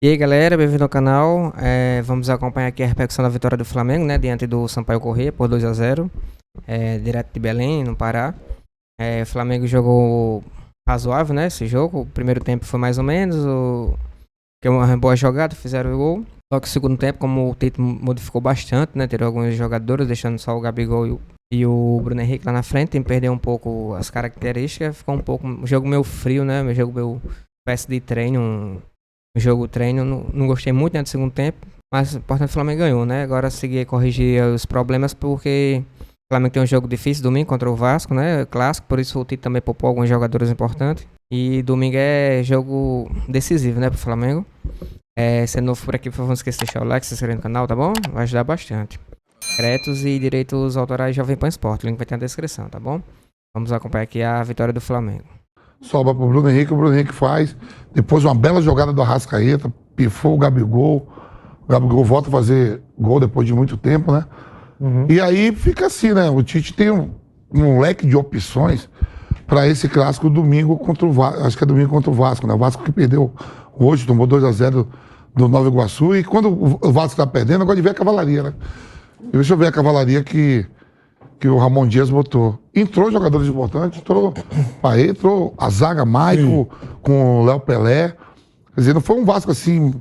E aí galera, bem-vindo ao canal. Vamos acompanhar aqui a repercussão da vitória do Flamengo, né? Diante do Sampaio Corrêa por 2-0, direto de Belém, no Pará. O Flamengo jogou razoável, né? Esse jogo. O primeiro tempo foi mais ou menos, que é uma boa jogada, fizeram o gol. Só que o segundo tempo, como o Tite modificou bastante, né? Tirou alguns jogadores, deixando só o Gabigol e o Bruno Henrique lá na frente, tem que perder um pouco as características. Ficou um jogo meio frio, né? Um jogo meio espécie de treino, um jogo treino. Não gostei muito, né, do segundo tempo, mas o importante é que o Flamengo ganhou, né? Agora seguir corrigir os problemas, porque o Flamengo tem um jogo difícil domingo contra o Vasco, né? Clássico, por isso o Tite também poupou alguns jogadores importantes. E domingo é jogo decisivo, né, pro Flamengo. Se é novo por aqui, por favor, não esqueça de deixar o like, se inscrever no canal, tá bom? Vai ajudar bastante. Créditos e direitos autorais Jovem Pan Sport, o link vai ter na descrição, tá bom? Vamos acompanhar aqui a vitória do Flamengo. Sobra pro Bruno Henrique, o Bruno Henrique faz. Depois uma bela jogada do Arrascaeta, pifou o Gabigol. O Gabigol volta a fazer gol depois de muito tempo, né? E aí fica assim, né? O Tite tem um leque de opções para esse clássico domingo contra o Vasco. Acho que é domingo contra o Vasco, né? O Vasco que perdeu hoje, tomou 2-0 do Nova Iguaçu. E quando o Vasco tá perdendo, eu gosto de ver a cavalaria, né? Deixa eu ver a cavalaria que o Ramon Dias botou. Entrou jogadores importantes, entrou a zaga Maico com o Léo Pelé. Quer dizer, não foi um Vasco assim...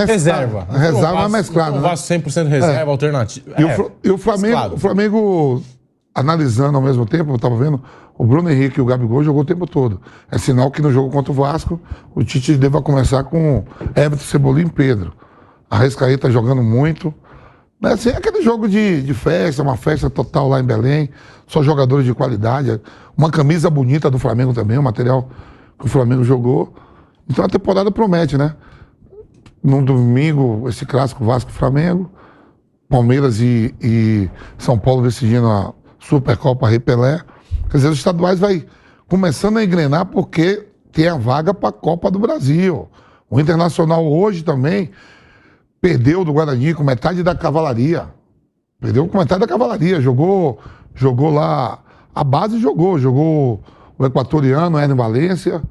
Reserva. Reserva mesclada. Um Vasco 100% reserva, alternativo. E o Flamengo, analisando ao mesmo tempo, eu estava vendo, o Bruno Henrique e o Gabigol jogou o tempo todo. É sinal que no jogo contra o Vasco, o Tite deva começar com Everton, Cebolinha e Pedro. A Arrascaeta jogando muito. Mas, assim, é aquele jogo de festa, uma festa total lá em Belém, só jogadores de qualidade, uma camisa bonita do Flamengo também, o material que o Flamengo jogou. Então a temporada promete, né? No domingo, esse clássico Vasco-Flamengo, Palmeiras e São Paulo decidindo a Supercopa Rei Pelé. Quer dizer, os estaduais vai começando a engrenar porque tem a vaga para a Copa do Brasil. O Internacional hoje também perdeu do Guarani com metade da cavalaria. Perdeu com metade da cavalaria. Jogou lá. A base jogou o equatoriano, Ener Valencia.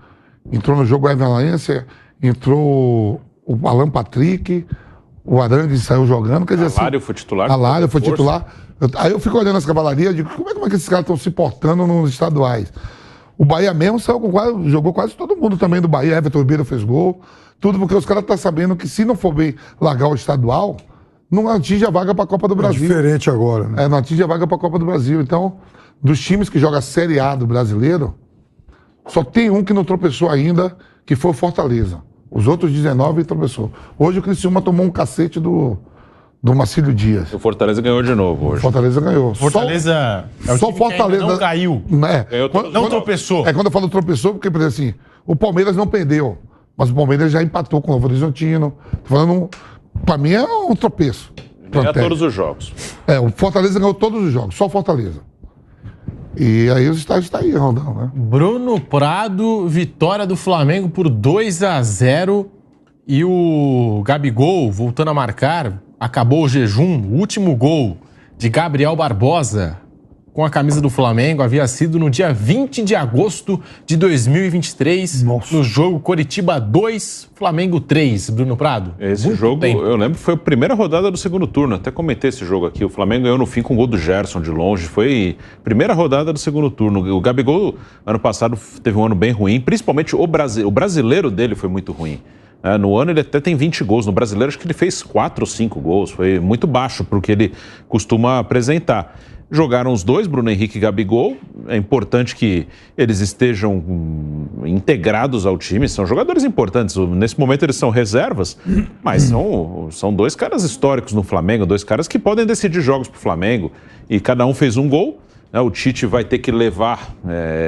Entrou no jogo o Ener Valencia. Entrou o Alan Patrick. O Arangues saiu jogando. Quer dizer, Alário foi titular. Alário foi titular. Aí eu fico olhando as cavalarias e digo, como é que esses caras estão se portando nos estaduais? O Bahia mesmo jogou quase todo mundo também do Bahia. Everton Ribeiro fez gol. Tudo porque os caras estão sabendo que se não for bem largar o estadual, não atinge a vaga para a Copa do Brasil. É diferente agora, né? Não atinge a vaga para a Copa do Brasil. Então, dos times que jogam a Série A do brasileiro, só tem um que não tropeçou ainda, que foi o Fortaleza. Os outros 19 tropeçou. Hoje o Criciúma tomou um cacete do Marcílio Dias. O Fortaleza ganhou de novo hoje. Fortaleza ganhou. Fortaleza é o só time Fortaleza que ainda não caiu. Não tropeçou. Quando eu falo tropeçou, porque, por exemplo, assim, o Palmeiras não perdeu, mas o Palmeiras já empatou com o Novo Horizontino. Tô falando, pra mim é um tropeço. Ganha todos os jogos. O Fortaleza ganhou todos os jogos, só o Fortaleza. E aí os estádios estão aí, Rondão, né? Bruno Prado, vitória do Flamengo por 2-0. E o Gabigol, voltando a marcar, acabou o jejum. O último gol de Gabriel Barbosa com a camisa do Flamengo havia sido no dia 20 de agosto de 2023, no jogo Coritiba 2, Flamengo 3, Bruno Prado. Esse jogo, eu lembro, foi a primeira rodada do segundo turno, até comentei esse jogo aqui, o Flamengo ganhou no fim com o gol do Gerson de longe, foi primeira rodada do segundo turno. O Gabigol, ano passado, teve um ano bem ruim, principalmente o brasileiro dele foi muito ruim. No ano ele até tem 20 gols, no brasileiro acho que ele fez 4 ou 5 gols, foi muito baixo para o que ele costuma apresentar. Jogaram os dois, Bruno Henrique e Gabigol. É importante que eles estejam integrados ao time. São jogadores importantes. Nesse momento eles são reservas, mas são dois caras históricos no Flamengo, dois caras que podem decidir jogos para o Flamengo. E cada um fez um gol. O Tite vai ter que levar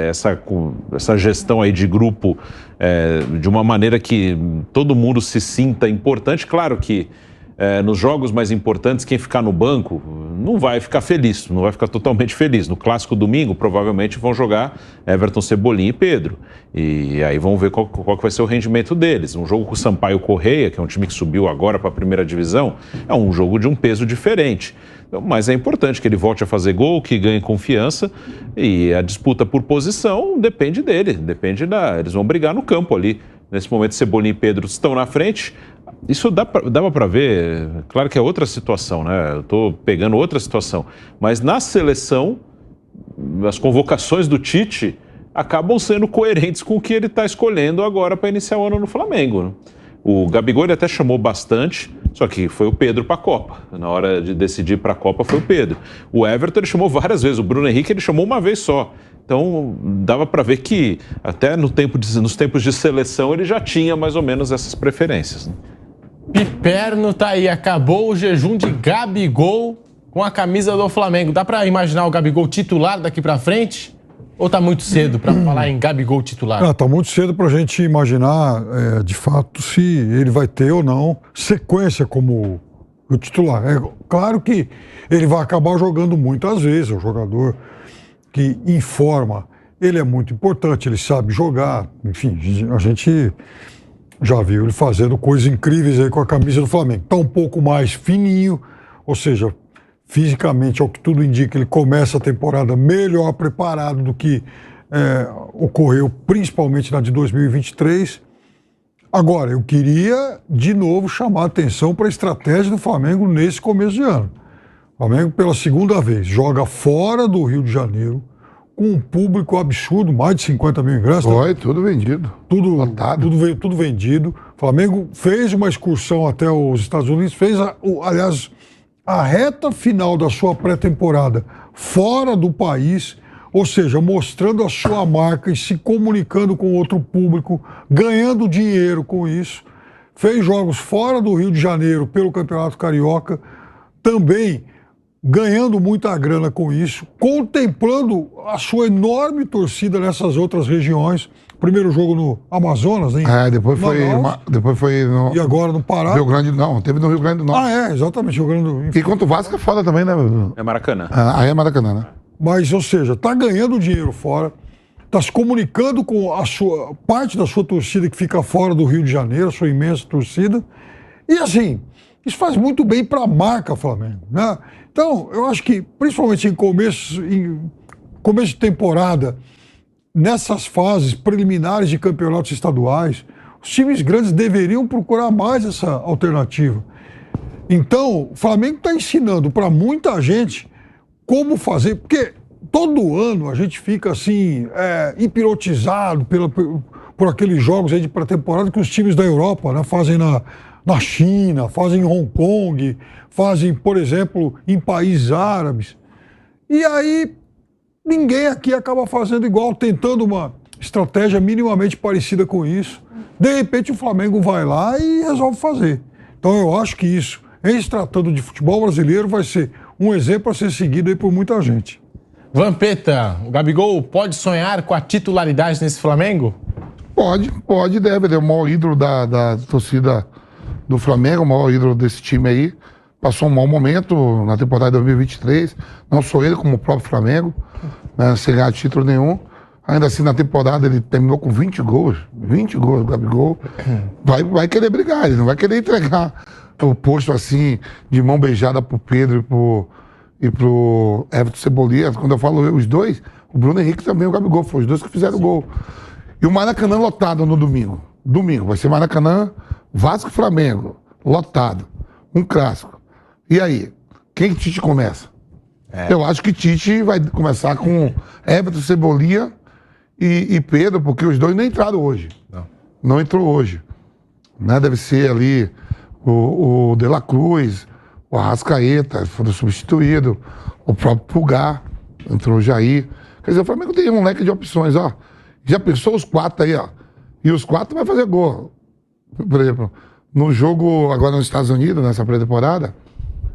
essa gestão aí de grupo de uma maneira que todo mundo se sinta importante. Claro que nos jogos mais importantes, quem ficar no banco não vai ficar feliz, não vai ficar totalmente feliz. No clássico domingo, provavelmente vão jogar Everton, Cebolinha e Pedro. E aí vão ver qual que vai ser o rendimento deles. Um jogo com o Sampaio Corrêa, que é um time que subiu agora para a primeira divisão, é um jogo de um peso diferente. Mas é importante que ele volte a fazer gol, que ganhe confiança, e a disputa por posição depende dele, eles vão brigar no campo ali. Nesse momento, Cebolinha e Pedro estão na frente. Isso dava para ver, claro que é outra situação, né? Eu estou pegando outra situação. Mas na seleção, as convocações do Tite acabam sendo coerentes com o que ele está escolhendo agora para iniciar o ano no Flamengo, né? O Gabigol ele até chamou bastante, só que foi o Pedro para a Copa. Na hora de decidir para a Copa foi o Pedro. O Everton ele chamou várias vezes, o Bruno Henrique ele chamou uma vez só. Então dava para ver que até nos tempos de seleção ele já tinha mais ou menos essas preferências, né? Piperno tá aí, acabou o jejum de Gabigol com a camisa do Flamengo. Dá para imaginar o Gabigol titular daqui para frente? Ou tá muito cedo para falar em Gabigol titular? Tá muito cedo para a gente imaginar, de fato, se ele vai ter ou não sequência como o titular. É claro que ele vai acabar jogando muitas vezes, é um jogador que informa, ele é muito importante, ele sabe jogar, enfim, a gente já viu ele fazendo coisas incríveis aí com a camisa do Flamengo. Tá um pouco mais fininho, ou seja, fisicamente, ao que tudo indica, ele começa a temporada melhor preparado do que ocorreu, principalmente na de 2023. Agora, eu queria, de novo, chamar a atenção para a estratégia do Flamengo nesse começo de ano. O Flamengo, pela segunda vez, joga fora do Rio de Janeiro, com um público absurdo, mais de 50 mil ingressos. Foi, tudo vendido. Tudo lotado. Tudo vendido. O Flamengo fez uma excursão até os Estados Unidos, fez, aliás, a reta final da sua pré-temporada fora do país, ou seja, mostrando a sua marca e se comunicando com outro público, ganhando dinheiro com isso. Fez jogos fora do Rio de Janeiro pelo Campeonato Carioca, também ganhando muita grana com isso, contemplando a sua enorme torcida nessas outras regiões. Primeiro jogo no Amazonas, né? Depois foi no... E agora no Pará. Rio Grande, não, teve no Rio Grande do Norte. Exatamente, Rio Grande do Norte. E contra o Vasco é foda também, né? É Maracanã. Aí é Maracanã, né? Mas, ou seja, tá ganhando dinheiro fora, tá se comunicando com a sua parte da sua torcida que fica fora do Rio de Janeiro, a sua imensa torcida. E assim, isso faz muito bem para a marca Flamengo, né? Então, eu acho que, principalmente em começo de temporada, nessas fases preliminares de campeonatos estaduais, os times grandes deveriam procurar mais essa alternativa. Então, o Flamengo está ensinando para muita gente como fazer, porque todo ano a gente fica assim, hipnotizado por aqueles jogos aí de pré-temporada que os times da Europa, né, fazem na China, fazem em Hong Kong, fazem, por exemplo, em países árabes. E aí ninguém aqui acaba fazendo igual, tentando uma estratégia minimamente parecida com isso. De repente o Flamengo vai lá e resolve fazer. Então eu acho que isso, em se tratando de futebol brasileiro, vai ser um exemplo a ser seguido aí por muita gente. Vampeta, o Gabigol pode sonhar com a titularidade nesse Flamengo? Pode, deve. Ele é o maior ídolo da torcida do Flamengo, o maior ídolo desse time aí. Passou um mau momento na temporada de 2023. Não só ele, como o próprio Flamengo, né, sem ganhar título nenhum. Ainda assim, na temporada, ele terminou com 20 gols. 20 gols, o Gabigol. Vai querer brigar, ele não vai querer entregar o posto assim, de mão beijada pro Pedro e pro Everton Cebolinha. Quando eu falo os dois, o Bruno Henrique também, o Gabigol, foram os dois que fizeram o gol. E o Maracanã lotado no domingo. Domingo, vai ser Maracanã, Vasco e Flamengo, lotado. Um clássico. E aí, quem que Tite começa? Eu acho que Tite vai começar com Everton Cebolinha e Pedro, porque os dois não entraram hoje. Não entrou hoje. Né? Deve ser ali o De La Cruz, o Arrascaeta, foram substituídos, o próprio Pulgar, entrou o Jair. Quer dizer, o Flamengo tem um leque de opções, ó. Já pensou os quatro aí, ó. E os quatro vai fazer gol. Por exemplo, no jogo agora nos Estados Unidos, nessa pré-temporada,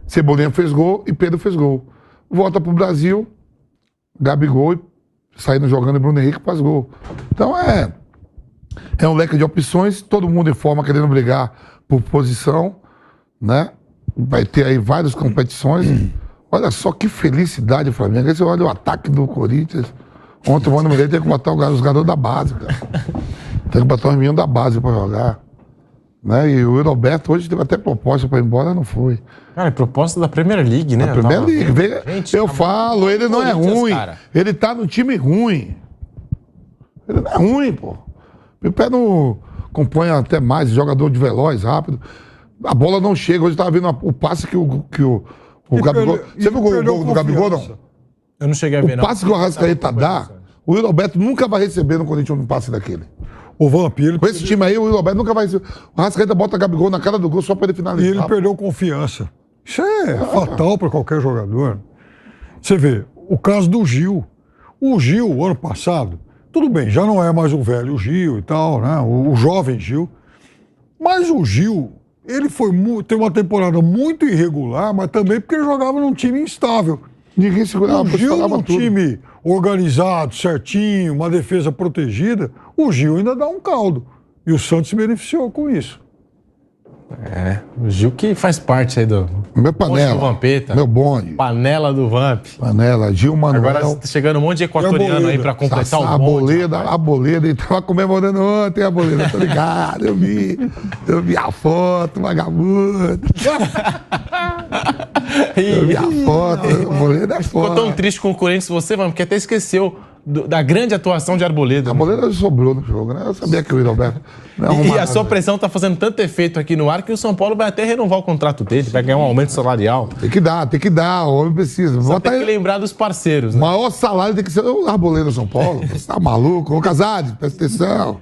Cebolinha fez gol e Pedro fez gol. Volta pro Brasil, Gabigol saindo jogando e Bruno Henrique faz gol. Então é um leque de opções, todo mundo em forma querendo brigar por posição, né? Vai ter aí várias competições. Olha só que felicidade o Flamengo. Esse olha o ataque do Corinthians. Ontem o Mano Menezes tem que botar os garotos da base, cara. Tem que botar os meninos da base pra jogar. Né? E o Roberto hoje teve até proposta pra ir embora, não foi. Cara, é proposta da Premier League, né? Da Premier League. Gente, eu falo, ele não é ruim. Cara. Ele tá no time ruim. Ele não é ruim, pô. Me pega no acompanha até mais, jogador de veloz, rápido. A bola não chega. Hoje eu tava vendo o passe que o Gabigol... Você viu o gol do Gabigol, não? Eu não cheguei a ver, O não. passe que o Arrascaeta dá, o Will Alberto nunca vai receber no Corinthians um passe daquele. O Vamp, ele, Com esse time aí, o Will Alberto nunca vai receber. O Arrascaeta bota o Gabigol na cara do gol só pra ele e finalizar. ele perdeu confiança. Isso é fatal para qualquer jogador. Você vê, o caso do Gil. O Gil, ano passado, tudo bem, já não é mais o velho Gil e tal, né? O jovem Gil. Mas o Gil, ele teve uma temporada muito irregular, mas também porque ele jogava num time instável. Ninguém segurava, O Gil falava num tudo. time organizado, certinho, uma defesa protegida, o Gil ainda dá um caldo. E o Santos se beneficiou com isso. O Gil que faz parte aí do... Meu Monte do panela, Vampeta. meu bonde. Panela do Vamp. Panela, Gil Manuel. Agora tá chegando um monte de equatoriano aí pra completar Sassá, o bonde. a Boleda, ele tava comemorando ontem a Boleda, tô ligado, eu vi a foto, vagabundo. Eu vi a foto, a Boleda é Ficou foda. tão triste com o Corinthians você, mano, porque até esqueceu da grande atuação de Arboleda. A Boleda sobrou no jogo, né? Eu sabia que o Will Alberto não ia E arrumar a sua nada. pressão tá fazendo tanto efeito aqui no ar que o São Paulo vai até renovar o contrato dele, vai ganhar um aumento salarial. Tem que dar, o homem precisa. Só Bota tem que aí. lembrar dos parceiros, O né? maior salário tem que ser o Arboleda São Paulo. Você tá maluco? Ô, Casade, presta atenção.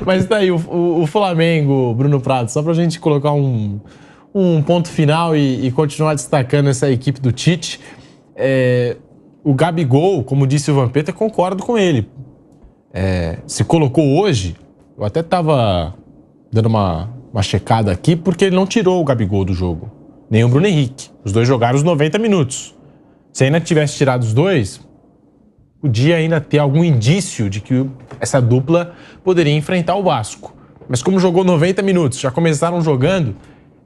Mas tá aí, o Flamengo, Bruno Prado, só pra gente colocar um ponto final e continuar destacando essa equipe do Tite. O Gabigol, como disse o Vampeta, concordo com ele. Se colocou hoje, eu até tava dando uma checada aqui, porque ele não tirou o Gabigol do jogo, nem o Bruno Henrique. Os dois jogaram os 90 minutos. Se ainda tivesse tirado os dois, podia ainda ter algum indício de que essa dupla poderia enfrentar o Vasco. Mas como jogou 90 minutos, já começaram jogando,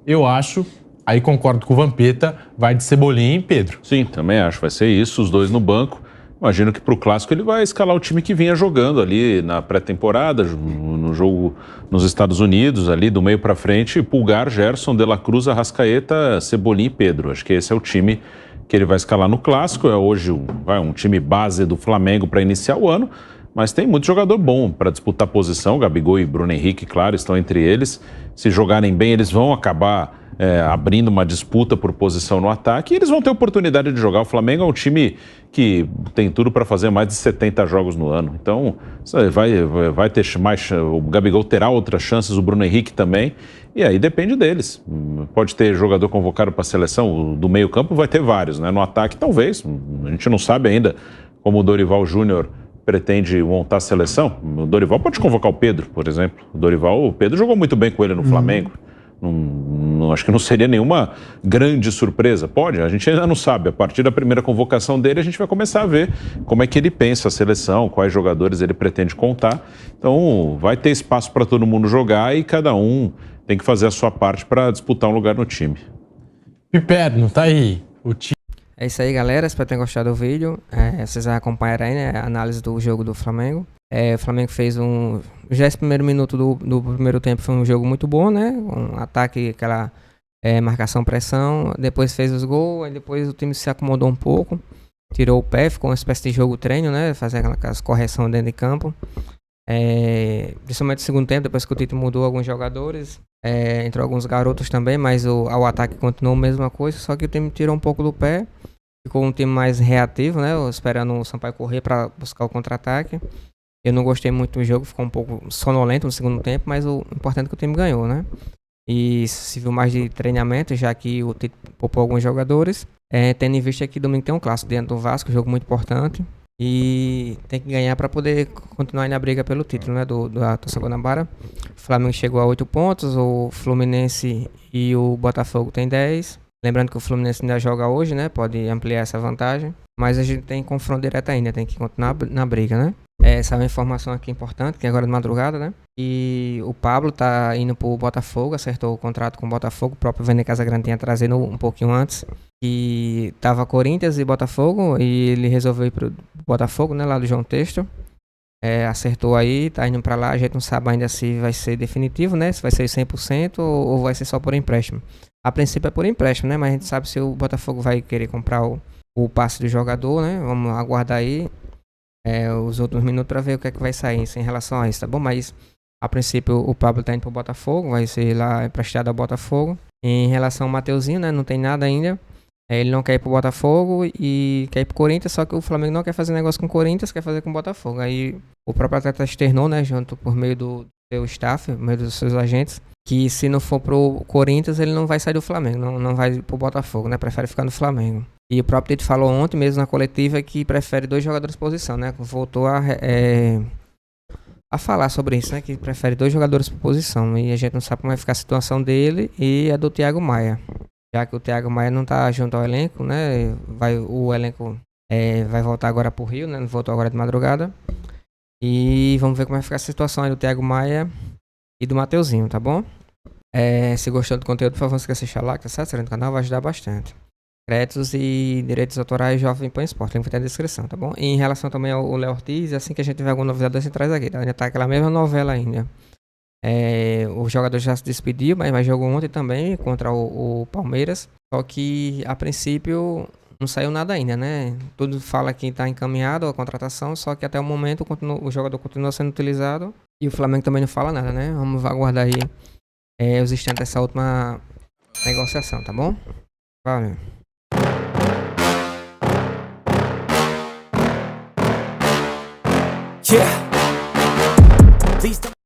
eu acho, aí concordo com o Vampeta, vai de Cebolinha e Pedro. Sim, também acho. Vai ser isso, os dois no banco. Imagino que pro Clássico ele vai escalar o time que vinha jogando ali na pré-temporada, no jogo nos Estados Unidos, ali do meio pra frente, Pulgar, Gerson, De La Cruz, Arrascaeta, Cebolinha e Pedro. Acho que esse é o time que ele vai escalar no Clássico. É hoje um time base do Flamengo para iniciar o ano, mas tem muito jogador bom para disputar posição. Gabigol e Bruno Henrique, claro, estão entre eles. Se jogarem bem, eles vão acabar abrindo uma disputa por posição no ataque e eles vão ter oportunidade de jogar. O Flamengo é um time que tem tudo para fazer mais de 70 jogos no ano. Então, vai ter mais. O Gabigol terá outras chances, o Bruno Henrique também. E aí depende deles. Pode ter jogador convocado para a seleção, do meio-campo vai ter vários, né? No ataque, talvez. A gente não sabe ainda como o Dorival Júnior pretende montar a seleção. O Dorival pode convocar o Pedro, por exemplo. O Pedro jogou muito bem com ele no Flamengo. Acho que não seria nenhuma grande surpresa. Pode, a gente ainda não sabe. A partir da primeira convocação dele, a gente vai começar a ver como é que ele pensa a seleção, quais jogadores ele pretende contar. Então, vai ter espaço para todo mundo jogar e cada um tem que fazer a sua parte para disputar um lugar no time. Piperno, tá aí. O time. É isso aí, galera. Espero que tenham gostado do vídeo. Vocês acompanharam aí, né, a análise do jogo do Flamengo. O Flamengo fez já esse primeiro minuto do primeiro tempo foi um jogo muito bom, né? Um ataque, aquela marcação-pressão. Depois fez os gols, aí depois o time se acomodou um pouco. Tirou o pé, ficou uma espécie de jogo-treino, né? Fazer aquelas correções dentro de campo. Principalmente no segundo tempo, depois que o Tite mudou alguns jogadores. Entrou alguns garotos também, mas ao ataque continuou a mesma coisa, só que o time tirou um pouco do pé. Ficou um time mais reativo, né? Esperando o Sampaio correr para buscar o contra-ataque. Eu não gostei muito do jogo, ficou um pouco sonolento no segundo tempo, mas o importante é que o time ganhou, né? E se viu mais de treinamento, já que o Tite poupou alguns jogadores. Tendo em vista que domingo tem um clássico dentro do Vasco, um jogo muito importante. E tem que ganhar para poder continuar aí na briga pelo título, né? Da Taça Guanabara. O Flamengo chegou a 8 pontos, o Fluminense e o Botafogo tem 10. Lembrando que o Fluminense ainda joga hoje, né? Pode ampliar essa vantagem. Mas a gente tem confronto direto ainda, tem que continuar na briga, né? Essa é uma informação aqui importante, que é agora de madrugada, né? E o Pablo tá indo pro Botafogo, acertou o contrato com o Botafogo. O próprio Vene Casagrande tinha trazido um pouquinho antes. E tava Corinthians e Botafogo, e ele resolveu ir pro Botafogo, né? Lá do João Texto. Acertou aí, tá indo pra lá. A gente não sabe ainda se vai ser definitivo, né? Se vai ser 100% ou vai ser só por empréstimo. A princípio é por empréstimo, né? Mas a gente sabe se o Botafogo vai querer comprar o passe do jogador, né? Vamos aguardar aí os outros minutos para ver o que é que vai sair em relação a isso, tá bom? Mas A princípio, o Pablo tá indo pro Botafogo, vai ser lá emprestado ao Botafogo. Em relação ao Mateuzinho, né, não tem nada ainda. Ele não quer ir pro Botafogo e quer ir pro Corinthians, só que o Flamengo não quer fazer negócio com o Corinthians, quer fazer com o Botafogo. Aí o próprio atleta externou, né, junto por meio do seu staff, por meio dos seus agentes, que se não for pro Corinthians, ele não vai sair do Flamengo, não vai pro Botafogo, né, prefere ficar no Flamengo. E o próprio Tite falou ontem mesmo na coletiva que prefere 2 jogadores de posição, né, voltou a falar sobre isso, né, que prefere 2 jogadores por posição, e a gente não sabe como vai ficar a situação dele e a do Thiago Maia. Já que o Thiago Maia não tá junto ao elenco, né, o elenco vai voltar agora pro Rio, né, voltou agora de madrugada. E vamos ver como vai ficar a situação aí do Thiago Maia e do Mateuzinho, tá bom? Se gostou do conteúdo, por favor, não esqueça de deixar like, tá certo? Se inscrever no canal, vai ajudar bastante. Créditos e direitos autorais Jovem Pan Esporte, link vai ter na descrição, tá bom? E em relação também ao Léo Ortiz, assim que a gente tiver alguma novidade, a gente traz aqui, tá? Ainda tá aquela mesma novela ainda. O jogador já se despediu, mas jogou ontem também contra o Palmeiras. Só que a princípio não saiu nada ainda, né? Tudo fala que está encaminhado a contratação, só que até o momento o jogador continua sendo utilizado e o Flamengo também não fala nada, né? Vamos aguardar aí os instantes dessa última negociação, tá bom? Valeu. Yeah. Please don't